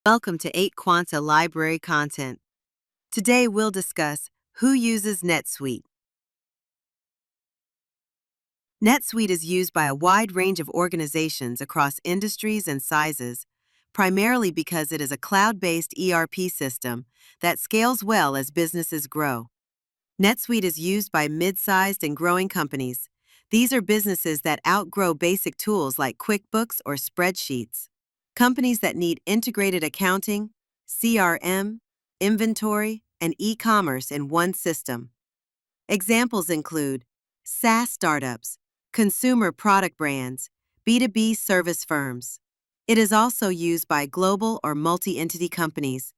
Welcome to 8 Quanta Library Content. Today we'll discuss who uses NetSuite. NetSuite is used by a wide range of organizations across industries and sizes, primarily because it is a cloud-based ERP system that scales well as businesses grow. NetSuite is used by mid-sized and growing companies. These are businesses that outgrow basic tools like QuickBooks or spreadsheets. Companies that need integrated accounting, CRM, inventory, and e-commerce in one system. Examples include SaaS startups, consumer product brands, B2B service firms. It is also used by global or multi-entity companies.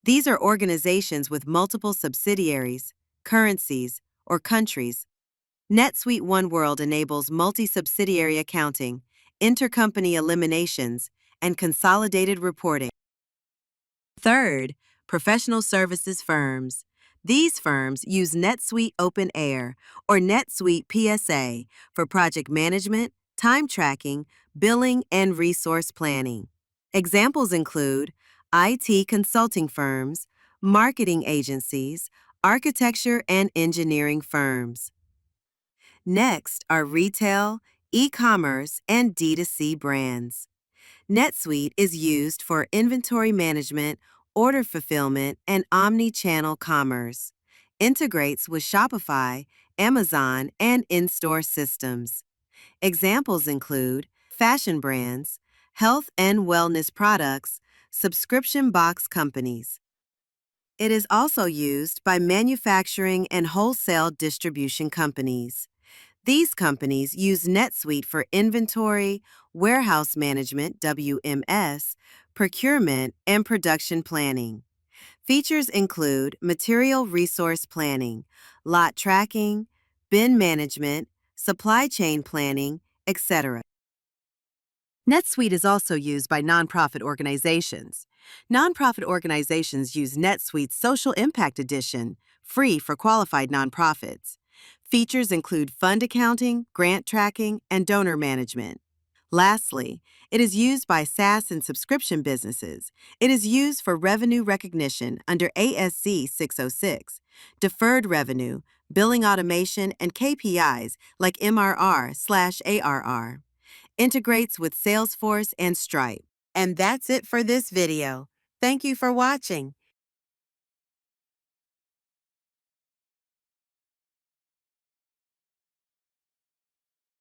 These are organizations with multiple subsidiaries, currencies, or countries. NetSuite One World enables multi-subsidiary accounting, intercompany eliminations, and consolidated reporting. Third, professional services firms. These firms use NetSuite Open Air or NetSuite PSA for project management, time tracking, billing, and resource planning. Examples include IT consulting firms, marketing agencies, architecture and engineering firms. Next are retail, e-commerce, and D2C brands. NetSuite is used for inventory management, order fulfillment, and omni-channel commerce. Integrates with Shopify, Amazon, and in-store systems. Examples include fashion brands, health and wellness products, subscription box companies. It is also used by manufacturing and wholesale distribution companies. These companies use NetSuite for inventory, warehouse management (WMS), procurement, and production planning. Features include material resource planning, lot tracking, bin management, supply chain planning, etc. NetSuite is also used by nonprofit organizations. Nonprofit organizations use NetSuite's Social Impact Edition, free for qualified nonprofits. Features include fund accounting, grant tracking, and donor management. Lastly, it is used by SaaS and subscription businesses. It is used for revenue recognition under ASC 606, deferred revenue, billing automation, and KPIs like MRR/ARR. Integrates with Salesforce and Stripe. And that's it for this video. Thank you for watching.